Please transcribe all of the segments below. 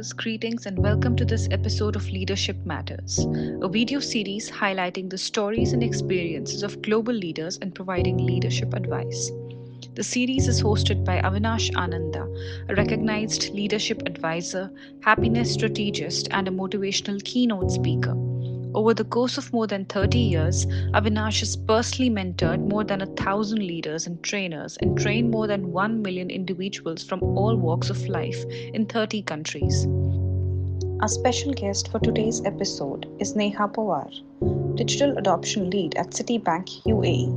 listeners, greetings and welcome to this episode of Leadership Matters, a video series highlighting the stories and experiences of global leaders and providing leadership advice. The series is hosted by Avinash Ananda, a recognized leadership advisor, happiness strategist, and a motivational keynote speaker. Over the course of more than 30 years, Avinash has personally mentored more than 1,000 leaders and trainers and trained more than 1 million individuals from all walks of life in 30 countries. Our special guest for today's episode is Neha Powar, Digital Adoption Lead at Citi Bank UAE.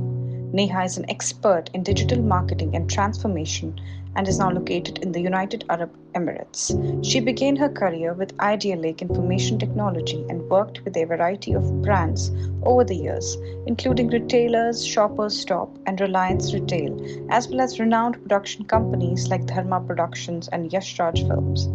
Neha is an expert in digital marketing and transformation and is now located in the United Arab Emirates. She began her career with Idea Lake Information Technology and worked with a variety of brands over the years, including retailers, Shoppers Stop, and Reliance Retail, as well as renowned production companies like Dharma Productions and Yash Raj Films.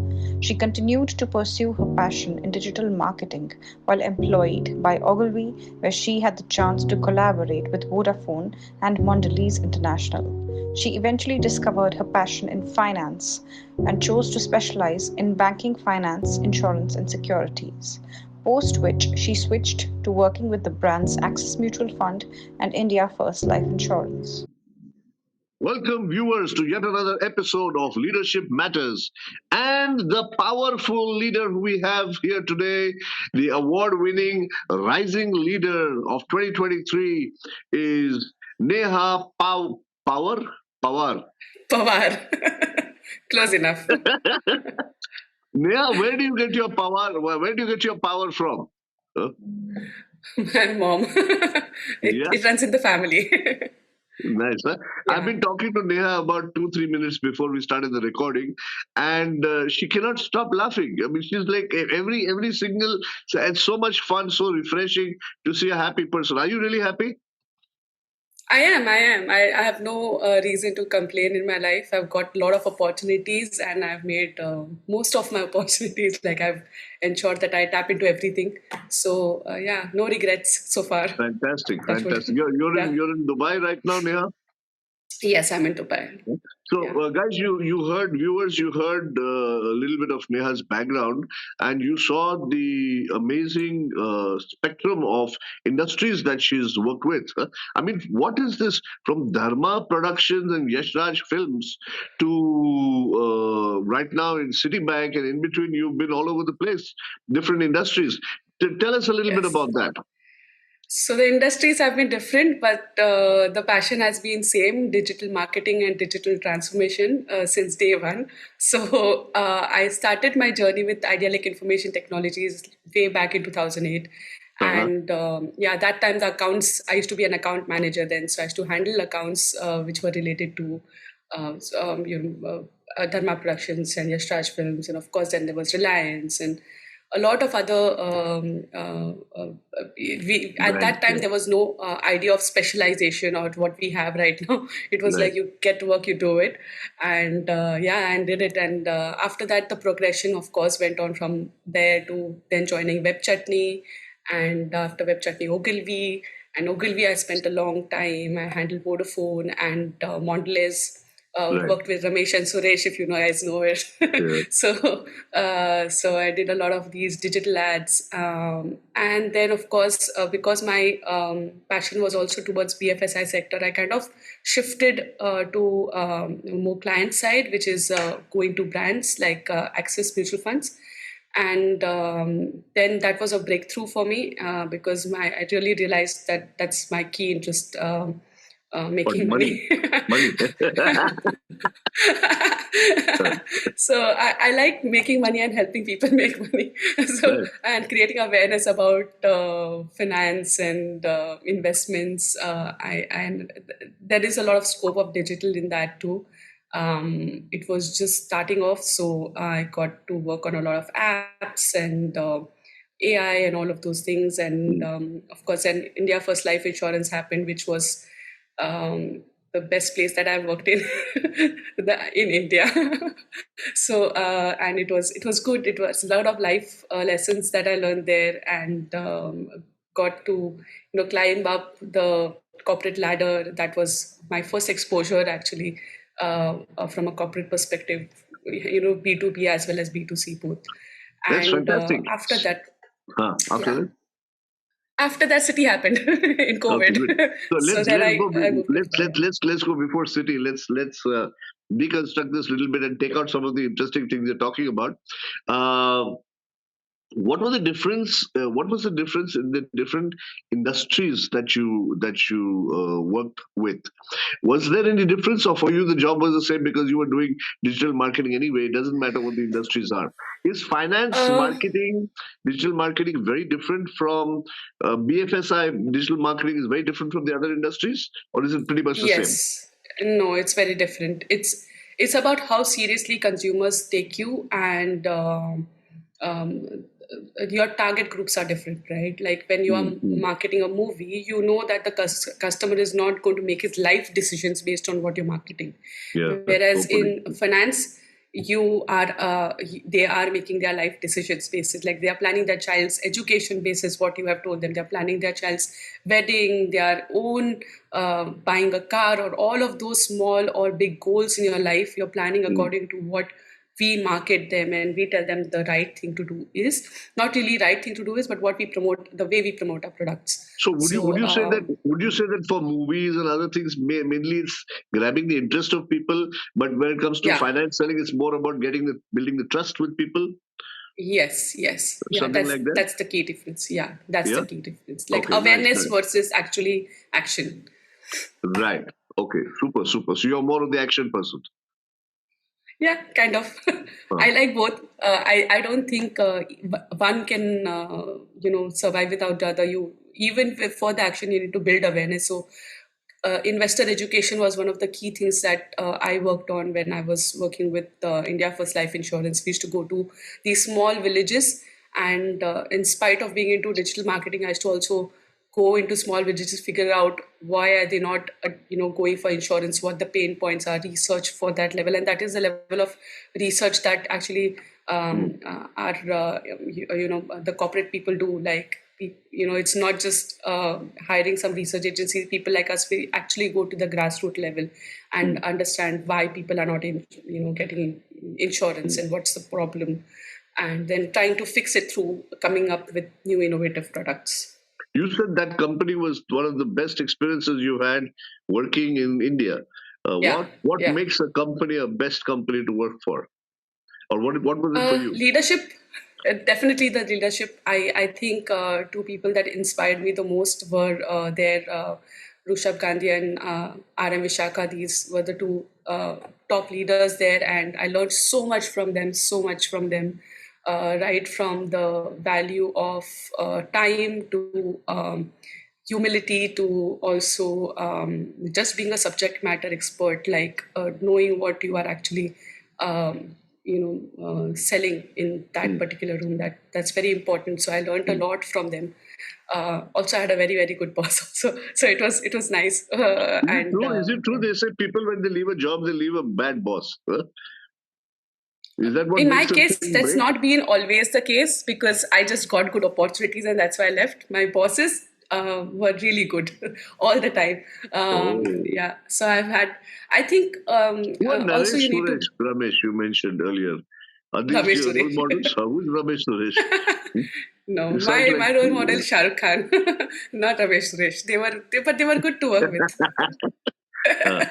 She continued to pursue her passion in digital marketing while employed by Ogilvy, where she had the chance to collaborate with Vodafone and Mondelez International. She eventually discovered her passion in finance and chose to specialize in banking, finance, insurance, and securities. Post which, she switched to working with the brands Axis Mutual Fund and India First Life Insurance. Welcome, viewers, to yet another episode of Leadership Matters. And the powerful leader who we have here today, the award winning rising leader of 2023, is Neha Power? Power. Pawar. Close enough. Neha, where do you get your power? Where do you get your power from? Huh? My mom. It runs in the family. Nice. Huh? Yeah. I've been talking to Neha about 2-3 minutes before we started the recording, and she cannot stop laughing. I mean, she's like every single. It's so much fun, so refreshing to see a happy person. Are you really happy? I am. I have no reason to complain in my life. I've got a lot of opportunities and I've made most of my opportunities. Like I've ensured that I tap into everything. So yeah, no regrets so far. Fantastic. That's what- You're Yeah. in Dubai right now, Neha. Yes, I'm in Dubai. So, Yeah. guys, you heard, viewers, you heard a little bit of Neha's background, and you saw the amazing spectrum of industries that she's worked with. Huh? I mean, what is this from Dharma Productions and Yash Raj Films to right now in Citibank, and in between, you've been all over the place, different industries. Tell us a little bit Yes. about that. So the industries have been different, but the passion has been same: digital marketing and digital transformation since day one. So I started my journey with Idea Lake Information Technologies way back in 2008. And yeah, that time the accounts, I used to be an account manager then, so I used to handle accounts which were related to Dharma Productions and Yash Raj Films, and of course then there was Reliance and a lot of other. At that time there was no idea of specialization or what we have right now. It was like you get to work, you do it, and yeah, and did it. And after that, the progression, of course, went on from there to then joining Web Chutney, and after Web Chutney, Ogilvy. And Ogilvy, I spent a long time. I handled Vodafone and Mondelez. Worked with Ramesh and Suresh, if you guys know it. So I did a lot of these digital ads. And then, of course, because my passion was also towards BFSI sector, I kind of shifted to more client side, which is going to brands like Axis Mutual Funds. And then that was a breakthrough for me because I really realized that that's my key interest. Making money. So I like making money and helping people make money. So and creating awareness about finance and investments. And there is a lot of scope of digital in that too. It was just starting off, so I got to work on a lot of apps and AI and all of those things. And of course, then India First Life Insurance happened, which was the best place that I've worked in in India. So and it was good. It was a lot of life lessons that I learned there, and got to climb up the corporate ladder. That was my first exposure actually from a corporate perspective. B2B as well as B2C both. That's And fantastic. after that, After yeah, that, after that, City happened in okay, good. COVID. So So let's then let's I go. moved to Dubai. Let's go before City. Let's deconstruct this a little bit and take out some of the interesting things you're talking about. Uh, what was the difference? What was the difference in the different industries that you worked with? Was there any difference, or for you the job was the same because you were doing digital marketing anyway? It doesn't matter what the industries are. Is finance Uh, marketing, digital marketing very different from BFSI? Digital marketing is very different from the other industries, or is it pretty much the same? yes, no, it's very different. It's about how seriously consumers take you, and um, your target groups are different, right? Like when you are Mm-hmm. marketing a movie, you know that the customer is not going to make his life decisions based on what you're marketing. Yeah, Whereas hopefully. in finance, you are they are making their life decisions basis, like they are planning their child's education basis what you have told them, they're planning their child's wedding, their own buying a car, or all of those small or big goals in your life you're planning Mm. according to what we market them, and we tell them the right thing to do is not really right thing to do is, but what we promote, the way we promote our products. So would So you say that for movies and other things mainly it's grabbing the interest of people, but when it comes to yeah, finance selling, it's more about building the trust with people, yes, yeah, something like that. that's the key difference. Yeah, that's the Yeah. key difference, like Okay. Nice. awareness Nice. versus actually action. Right. Okay. Super. Super. So you're more of the action person. Yeah, kind of. Huh. I like both. I don't think one can survive without the other. You even for the action you need to build awareness. So investor education was one of the key things that I worked on when I was working with India First Life Insurance. We used to go to these small villages, and in spite of being into digital marketing, I used to also go into small villages, figure out why are they not going for insurance, what the pain points are, research for that level, and that is the level of research that actually Mm. our the corporate people do. Like it's not just hiring some research agency. People like us, we actually go to the grassroots level and Mm. understand why people are not getting insurance Mm. and what's the problem, and then trying to fix it through coming up with new innovative products. You said that company was one of the best experiences you had working in India. Yeah, What yeah. makes a company a best company to work for, or what was it for you? Leadership, definitely the leadership. I think two people that inspired me the most were their Rushabh Gandhi and RM Vishaka. These were the two top leaders there, and I learned so much from them. So much from them, right from the value of time to humility to also just being a subject matter expert, like knowing what you are actually selling in that Mm. particular room. That's very important. So I learned a lot from them. Also, I had a very very good boss also, so it was nice. Is it And true? Is it true? yeah. They say people when they leave a job, they leave a bad boss. Huh? Is that what In my makes a case, thing that's break? not been always the case, because I just got good opportunities and that's why I left. My bosses were really good all the time. Oh, Yeah, so I've had. I think who are also Naresh you need Suresh, to Ramesh? You mentioned earlier. Are these Ramesh your role Suresh. models? Who's Ramesh Suresh? Hmm? No, You sound like. my role model is Shah Rukh Khan, not Ramesh Suresh. But they were good to work with. Ah,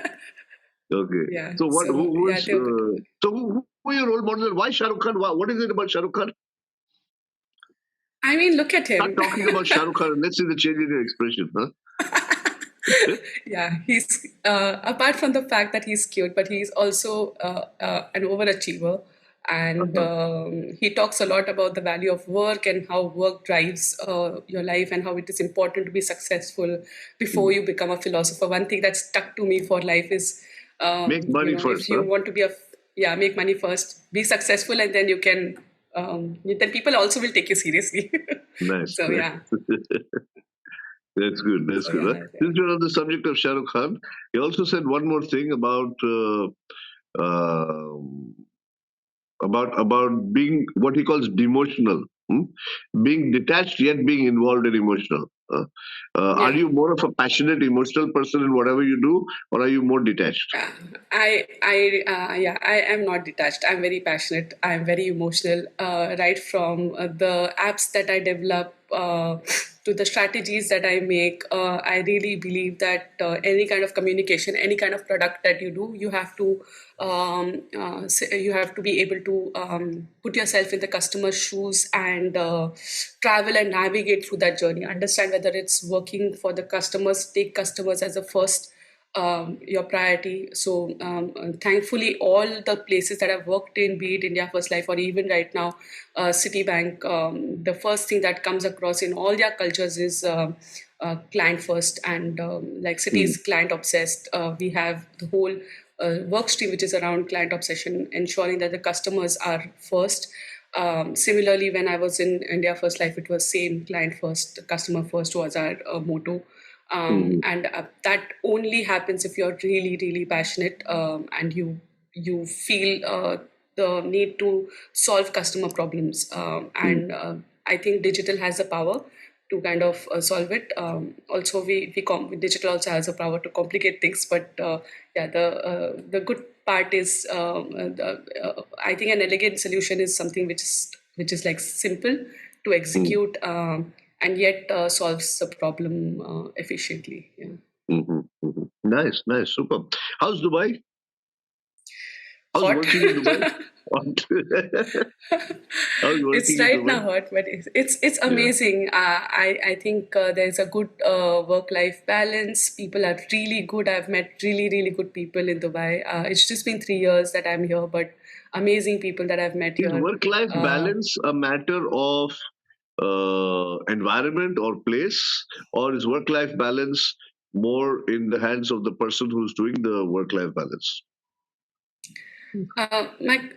okay. Yeah, So what? so Who yeah, was? they were good to work. So who are your role models? Why Shah Rukh Khan? What is it about Shah Rukh Khan? I mean, look at Start him. talking about Shah Rukh Khan. Let's see the change in your expression. Huh? Yeah, he's apart from the fact that he's cute, but he's also an overachiever, and Uh-huh. he talks a lot about the value of work and how work drives your life and how it is important to be successful before Mm. you become a philosopher. One thing that stuck to me for life is, Make money if first, you huh? want to be yeah, make money first, be successful, and then you can. Then people also will take you seriously. Nice, So nice. yeah, That's good. That's so good. Huh? yeah, yeah. Since you're on the subject of Shah Rukh Khan, he also said one more thing uh, about being what he calls demotional, being detached yet being involved in emotional. Are you more of a passionate, emotional person in whatever you do, or are you more detached? I am not detached. I'm very passionate. I'm very emotional. Right from the apps that I develop to the strategies that I make, I really believe that any kind of communication, any kind of product that you do, you have to be able to put yourself in the customer's shoes and travel and navigate through that journey. Understand whether it's working for the customers, take customers as a first your priority. So, thankfully, all the places that I've worked in, be it India First Life or even right now, Citibank, the first thing that comes across in all their cultures is client first, and like Citi Mm, is client obsessed. We have the whole work stream which is around client obsession, ensuring that the customers are first. Similarly, when I was in India First Life, it was same client first, customer first was our motto. mhm, And that only happens if you're really, really passionate and you feel the need to solve customer problems. mm, And I think digital has the power to kind of solve it. Also, digital also has the power to complicate things. But yeah, the good part is I think an elegant solution is something which is like simple to mm, execute. And yet solves the problem efficiently. Yeah. mhm, mhm. Nice, nice, super. How's Dubai? How's Hot. working in Dubai? How's It's working in right Dubai? now hot, but it's Yeah. amazing. I think there's a good work life balance. People are really good. I've met really really good people in Dubai. It's just been 3 years that I'm here, but amazing people that I've met Is here. work-life Uh, balance a matter of environment or place, or is work-life balance more in the hands of the person who's doing the work-life balance? Uh, my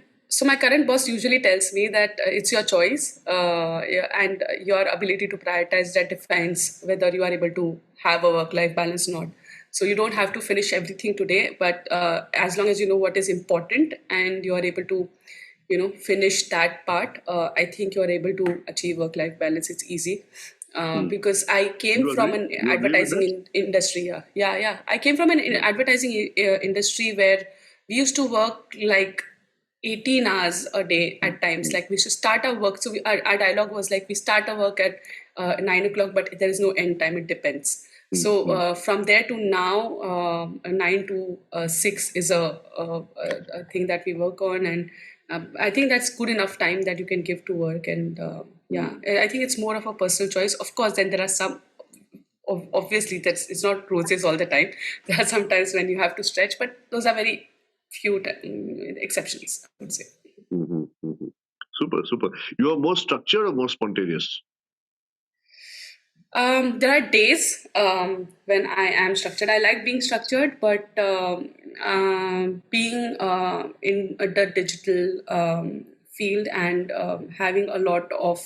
my current boss usually tells me that it's your choice, yeah, and your ability to prioritize that defines whether you are able to have a work-life balance or not. So you don't have to finish everything today, but as long as you know what is important and you are able to, finish that part, I think you are able to achieve work-life balance. It's easy. Hmm. Because I came You from agree? an You agree with advertising that? industry. Yeah, yeah, yeah. I came from an Yeah. advertising industry where we used to work like 18 hours a day at times. Mm, Like we should start our work. So our dialogue was like, we start our work at 9 o'clock, but there is no end time. It depends. mm, So mm, from there to now, 9 to 6 is a thing that we work on. And I think that's good enough time that you can give to work. And mm, yeah, I think it's more of a personal choice. Of course, then there are some obviously that's it's not roses all the time. There are some times when you have to stretch, but those are very few exceptions, I would say. mhm, mhm. Super, super. You are more structured or more spontaneous? There are days when I am structured. I like being structured, but being in the digital field and having a lot of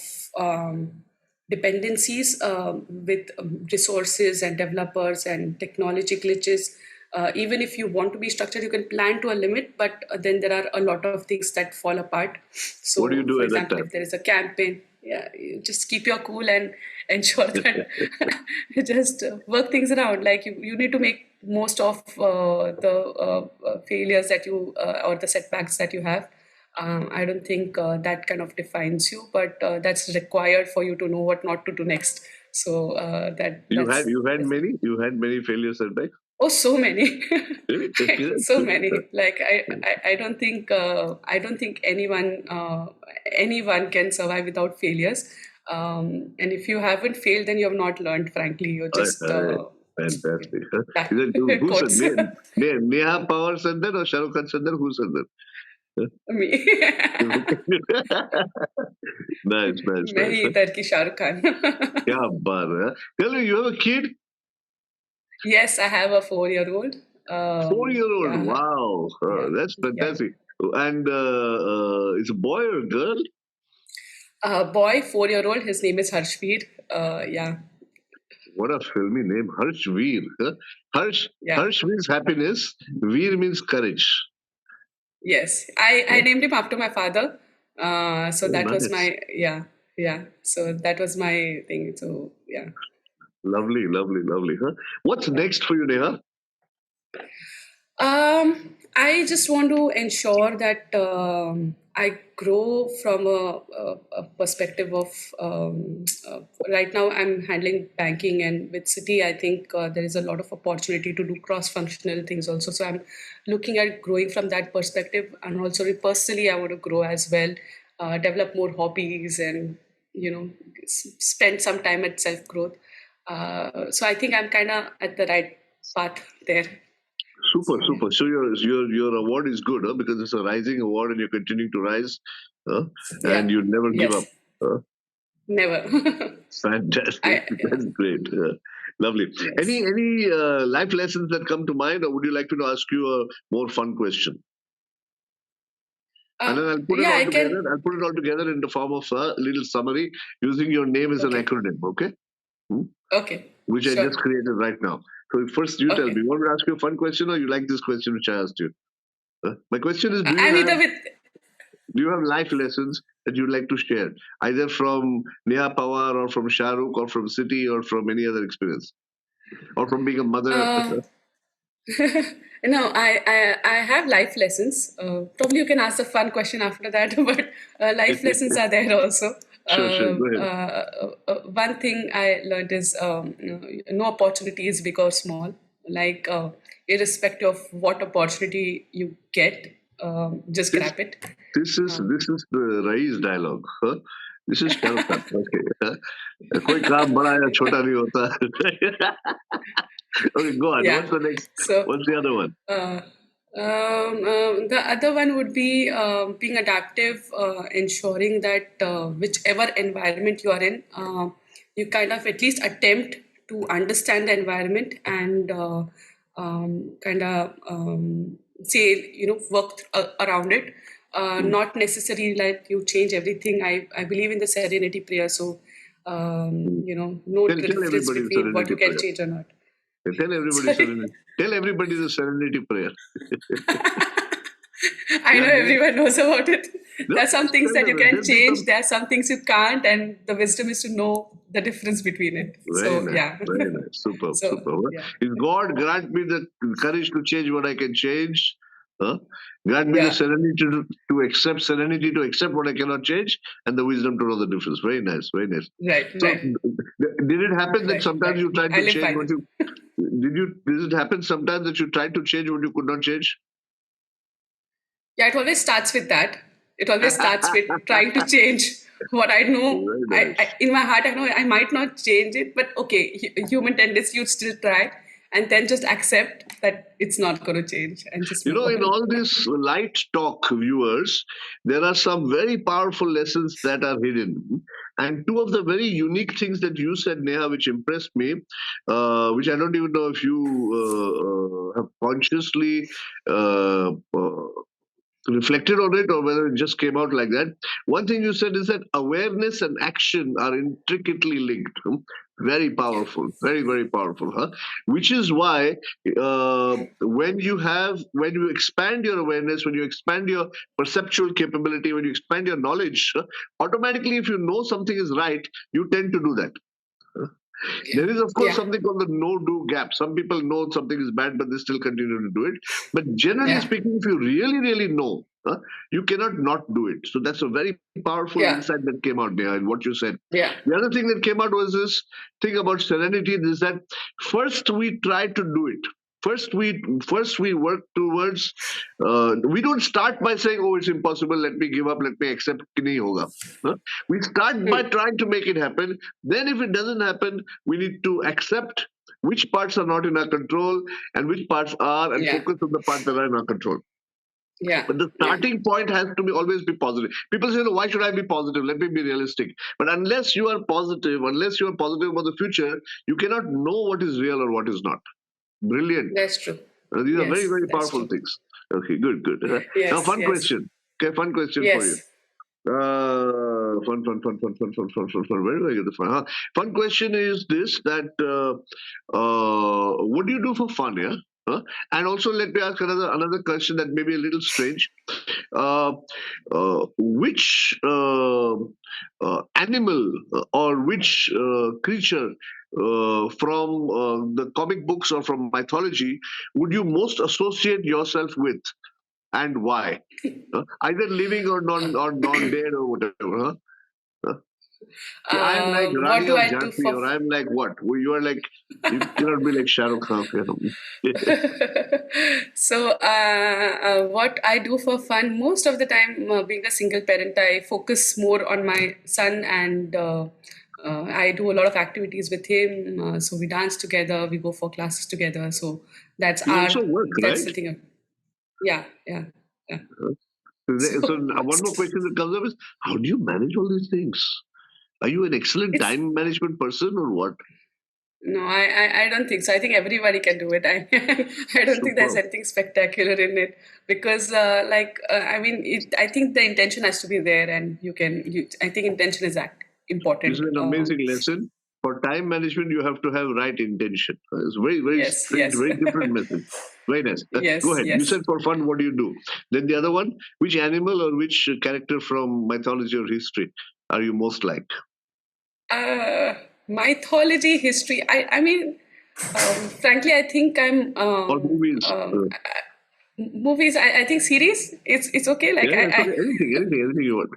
dependencies with resources and developers and technology glitches. Even if you want to be structured, you can plan to a limit, but then there are a lot of things that fall apart. What do you So, do for at that example, time? if there is a campaign, yeah, you just keep your cool and ensure that you just work things around. Like you need to make most of the failures that you or the setbacks that you have. I don't think that kind of defines you, but that's required for you to know what not to do next. So You had that's, you had that's many you had many failures at back. oh, so many. Really? Okay, So good. many. Like I don't think anyone can survive without failures. And if you haven't failed, then you have not learned. Frankly, you're just Fantastic. Huh? Is that it who said quotes Neha Powar said that or Shah Rukh Khan said that? Who said that? me. Nice, nice, मैं nice. ही इधर की शाहरुख खान. क्या बात है? Tell me, you have a kid? Yes, I have a 4-year-old. 4-year-old. Yeah, Wow, yeah, that's yeah. fantastic. And it's a boy or a girl? Boy, 4-year-old. His name is Harshveer. Yeah, What a filmy name, Harshveer. Huh? yeah. Harsh means happiness. Veer means courage. Yes, I Huh? named him after my father. So Oh, that was nice. my, yeah, yeah. So that was my thing. So yeah. Lovely, lovely, lovely. Huh? What's next for you, Neha? I just want to ensure that I grow from a perspective of right now I'm handling banking, and with Citi, I think there is a lot of opportunity to do cross-functional things also. So I'm looking at growing from that perspective, and also personally, I want to grow as well, develop more hobbies, and you know, spend some time at self-growth. So I think I'm kind of at the right path there. Super, So yeah. super. So your award is good, huh? Because it's a rising award and you're continuing to rise, huh? And Yeah. you never give up. Yes. Huh? Never. Fantastic. Yeah. That's great. Lovely. Yes. Any life lessons that come to mind, or would you like me to ask you a more fun question? And then I'll put it Yeah, all I together. can. I'll put it all together in the form of a little summary using your name as an Okay. acronym. Okay. Hmm? Okay. Which I Sure. just created right now. So first, you tell me. Okay. You want me to ask you a fun question, or you like this question which I asked you? My question is: I'm either with. Do you have life lessons that you'd like to share, either from Neha Powar, or from Shahrukh, or from Citi, or from any other experience, or from being a mother? Uh, no, I have life lessons. Probably you can ask a fun question after that, but life lessons are there also. Sure, sure. Go ahead. One thing I learned is no opportunity is big or small. Like, irrespective of what opportunity you get, just This grab it. Um, this is the Raees dialogue. Huh? This is Shahrukh Khan. Okay. Huh? कोई काम बड़ा या छोटा नहीं होता. Okay, go on. yeah. What's the next? So What's the other one? Uh, the other one would be being adaptive, ensuring that whichever environment you are in, you kind of at least attempt to understand the environment and kind of say, work around it. Hmm. Not necessarily like you change everything. I believe in the serenity prayer. So, Hmm. no Tell difference everybody the between what serenity you can prayer. change or not. Tell everybody Sorry. serenity. Tell everybody the serenity prayer. I Yeah, know everyone knows about it. no, There are some just things tell that you them. can Just do change, some. there are some things you can't, and the wisdom is to know the difference between it. Very So, nice, yeah. very nice, superb, So, superb. Huh? yeah. Is God grant me the courage to change what I can change? Huh? Grant me the Yeah. serenity to accept what I cannot change, and the wisdom to know the difference. Very nice, very nice. Right, So, right, did it happen that sometimes right. you tried I to live change by what that. you did you? Did it happen sometimes that you tried to change what you could not change? Yeah, it always starts with that. It always starts with trying to change what I know. Very nice. In my heart, I know I might not change it, but okay, human tendency, you still try, and then just accept that it's not going to change and just You move know, in on. all this light talk, viewers, there are some very powerful lessons that are hidden. And two of the very unique things that you said, Neha, which impressed me, which I don't even know if you have consciously reflected on it or whether it just came out like that. One thing you said is that awareness and action are intricately linked. Very powerful, very, very powerful, huh? Which is why when you expand your awareness, when you expand your perceptual capability, when you expand your knowledge, automatically, if you know something is right, you tend to do that. Yeah. There is, of course, Yeah. something called the no-do gap. Some people know something is bad, but they still continue to do it. But generally Yeah. speaking, if you really, really know, you cannot not do it. So that's a very powerful Yeah. insight that came out there in what you said. Yeah. The other thing that came out was this thing about serenity is that first we try to do it. First we work towards. We don't start by saying, "Oh, it's impossible. Let me give up. Let me accept." कि नहीं होगा. Huh? We start by trying to make it happen. Then, if it doesn't happen, we need to accept which parts are not in our control and which parts are, and Yeah. focus on the parts that are in our control. Yeah. But the Yeah. starting point has to be always be positive. People say, "No, why should I be positive? Let me be realistic." But unless you are positive, unless you are positive about the future, you cannot know what is real or what is not. Brilliant. That's true. These are very, Yes, very that's powerful true. things. Okay, good, good. Now, Yes, fun yes, question. Okay, fun question for you. yes. Fun. Where do I get the fun? Huh? Fun question is this: that what do you do for fun? Yeah. And also, let me ask another question that may be a little strange. Uh, which animal or which creature from the comic books or from mythology would you most associate yourself with, and why? Either living or non-dead or whatever. Huh? See, I am like What Rani do or I do Jhansi, for or I am like what? You are like, you cannot be like Shah Rukh Khan. So, what I do for fun, most of the time, being a single parent, I focus more on my son, and I do a lot of activities with him. So we dance together, we go for classes together. So that's You our also work, that's right? the thing. Yeah, yeah, yeah. So So, one more question that comes up is, how do you manage all these things? Are you an excellent it's time management person or what? no, I don't think so. I think everybody can do it. I don't think there's Superb. anything spectacular in it because, I mean, I think the intention has to be there, and I think intention is This is important. an amazing lesson. For time management, you have to have right intention. It's very, very Yes, strange, yes, very different message. Very nice. Go yes, ahead. You yes. said for fun, what do you do? Then the other one, which animal or which character from mythology or history are you most like? Uh, Mythology, history. I mean, frankly, I think I'm Or movies? movies. I think series. It's okay. Yeah, Like it's okay. Anything you want.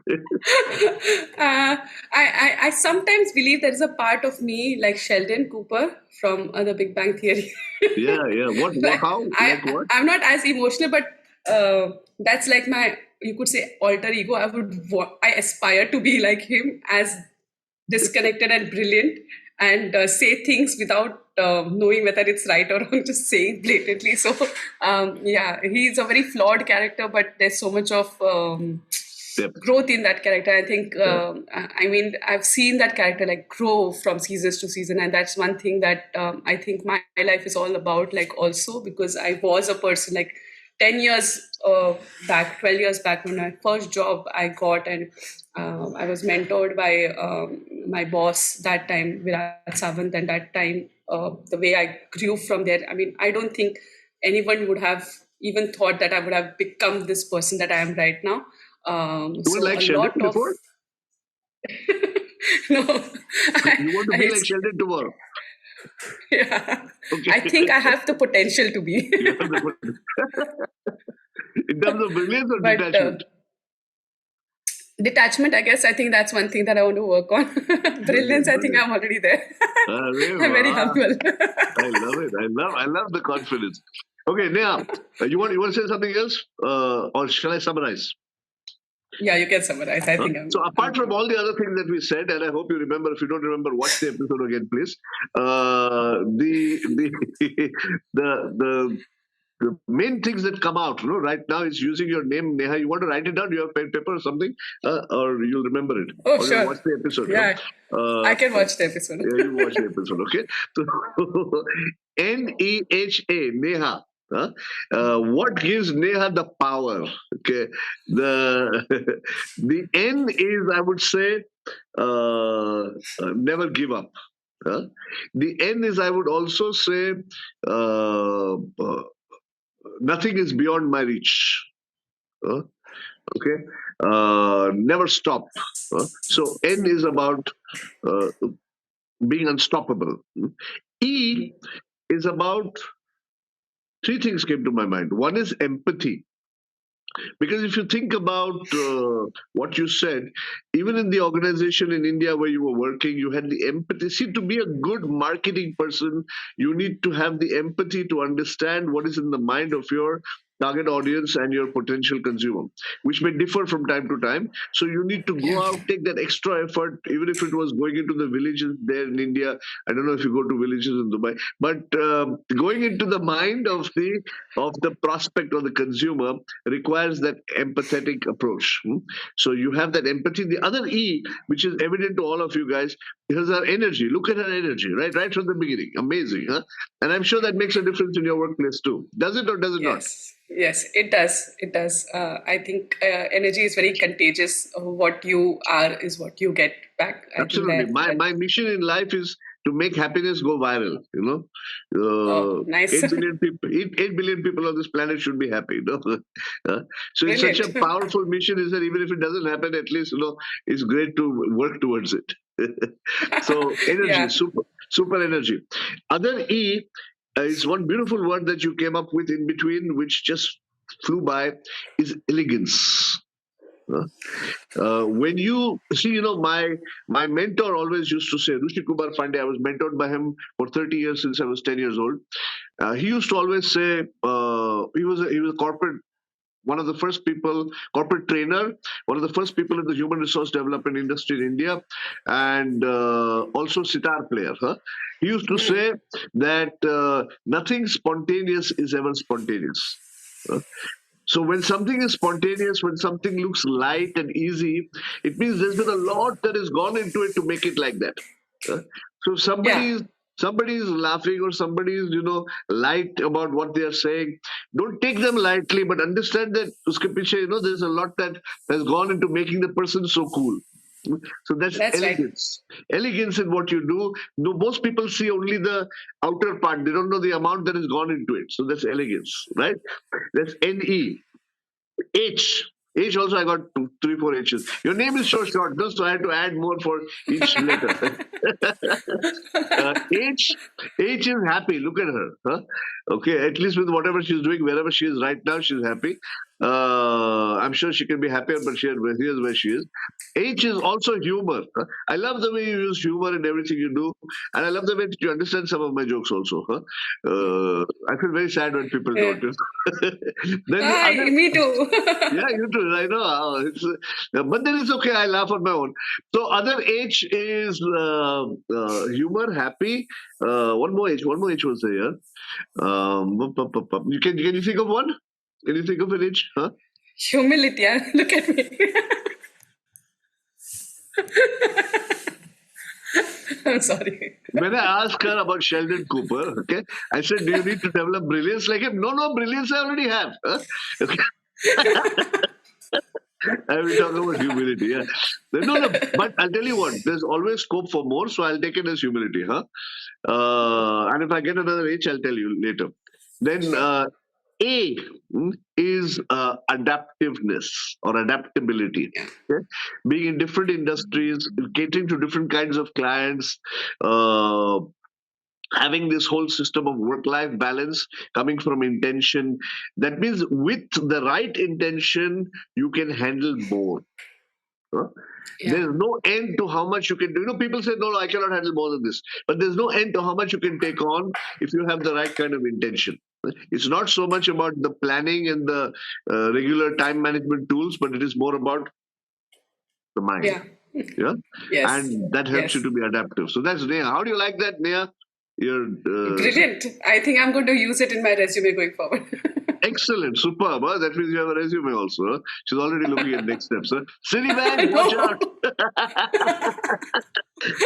I sometimes believe there is a part of me like Sheldon Cooper from The Big Bang Theory. Yeah, yeah. What, Like how? Like what? I'm not as emotional, but that's like my, you could say, alter ego. I aspire to be like him, as disconnected and brilliant, and say things without knowing whether it's right or wrong, just saying blatantly. So yeah, he's a very flawed character, but there's so much of Depth. growth in that character. I think Yeah. I mean, I've seen that character like grow from seasons to season, and that's one thing that I think my life is all about, like, also because I was a person like 10 years back, 12 years back, when my first job I got, and I was mentored by my boss that time, Virat Savant, and that time the way I grew from there, I mean, I don't think anyone would have even thought that I would have become this person that I am right now. You were So like a Sheldon lot of before? no, You want to be like it's Sheldon tomorrow? yeah. Okay. I think I have the potential to be, You have the in terms of brilliance or but detachment? detachment. I guess I think that's one thing that I want to work on. Brilliant, Brilliance. I think brilliant. I'm already there. Arey I'm very wah. humble. I love it. I love the confidence. Okay, Neha, you want to say something else, or shall I summarize? Yeah, you can summarize. I think So I'm apart from all the other things that we said, and I hope you remember. If you don't remember, watch the episode again, please. The the main things that come out, right now is using your name, Neha. You want to write it down? You have pen, paper, or something, or you'll remember it, Oh, or you'll sure. watch the episode. Yeah, I can watch the episode. Yeah, you watch the episode, okay? So, Neha, Neha. What gives Neha the power? Okay, the the N is, I would say, never give up. The N is, I would also say, nothing is beyond my reach. Uh, okay, never stop. So N is about uh, being unstoppable. E is about three things came to my mind. One is empathy. Because if you think about what you said, even in the organization in India where you were working, you had the empathy. See, to be a good marketing person, you need to have the empathy to understand what is in the mind of your target audience and your potential consumer, which may differ from time to time. So you need to go Yeah. out, take that extra effort, even if it was going into the villages there in India. I don't know if you go to villages in Dubai, but going into the mind of the prospect or the consumer requires that empathetic approach. So you have that empathy. The other E, which is evident to all of you guys, is our energy. Look at our energy, right from the beginning. Amazing, huh? And I'm sure that makes a difference in your workplace too. Does it or does it not? Yes, yes, it does. It does. I think energy is very contagious. What you are is what you get back. I think Absolutely. that My mission in life is to make happiness go viral. Oh, nice. 8 billion people, 8 billion people on this planet should be happy. So it's such a Brilliant. powerful mission. Is that even if it doesn't happen, at least it's great to work towards it. So energy, Yeah. super energy. Other E is one beautiful word that you came up with in between, which just flew by, is elegance. When you see, my mentor always used to say, Rushi Kumar Pandey, I was mentored by him for 30 years since I was 10 years old. He used to always say, he was a corporate, one of the first people, corporate trainer, one of the first people in the human resource development industry in India, and also sitar player. He used to say that nothing spontaneous is ever spontaneous. So when something is spontaneous, when something looks light and easy, it means there's been a lot that has gone into it to make it like that. So if Yeah. somebody is laughing or somebody is light about what they are saying, don't take them lightly, but understand that uske piche, there's a lot that has gone into making the person so cool. So that's That's right. elegance. Elegance in what you do. No, most people see only the outer part. They don't know the amount that has gone into it. So that's elegance, right? That's NE. H. H also I got two, three, four H's. Your name is so short, no? So I had to add more for each letter. H. H is happy. Look at her. Okay, at least with whatever she's doing, wherever she is right now, she's happy. I'm sure she can be happier, but here's where she is. H is also humor. I love the way you use humor in everything you do, and I love the way that you understand some of my jokes also. I feel very sad when people Yeah. don't. Then the other, Me too. yeah, you too. I know. But then it's okay. I laugh on my own. So other H is humor, happy. One more H. One more H was there. Can you think of one? Can you think of an H? Huh? Humility. Yeah. Look at me. I'm sorry. When I asked her about Sheldon Cooper, okay, I said, "Do you need to develop brilliance like him?" No, brilliance I already have. Okay. I will talk about humility. Yeah. No. But I'll tell you what. There's always scope for more, so I'll take it as humility. And if I get another H, I'll tell you later. Then Sure. A is adaptiveness or adaptability. Yeah. Okay? Being in different industries, catering to different kinds of clients, uh, having this whole system of work-life balance coming from intention. That means with the right intention, you can handle more. Huh? Yeah. There's no end to how much you can do. People say, no, I cannot handle more than this. But there's no end to how much you can take on if you have the right kind of intention. It's not so much about the planning and the regular time management tools, but it is more about the mind. Yeah. Yeah. Yes. And that helps you Yes. to be adaptive. So that's Neha. How do you like that, Neha? You're Brilliant. I think I'm going to use it in my resume going forward. excellent, superb. That means you have a resume also. She's already looking at next steps. Citi I Bank, watch know. out.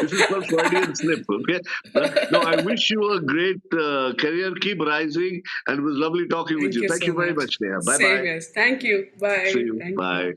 This is called Freudian slip. Okay. No, I wish you a great career. Keep rising, and it was lovely talking with Thank you. you Thank so you very much. much, Neha. Bye Same bye. as. Thank you. See Bye. you. Thank you. Bye.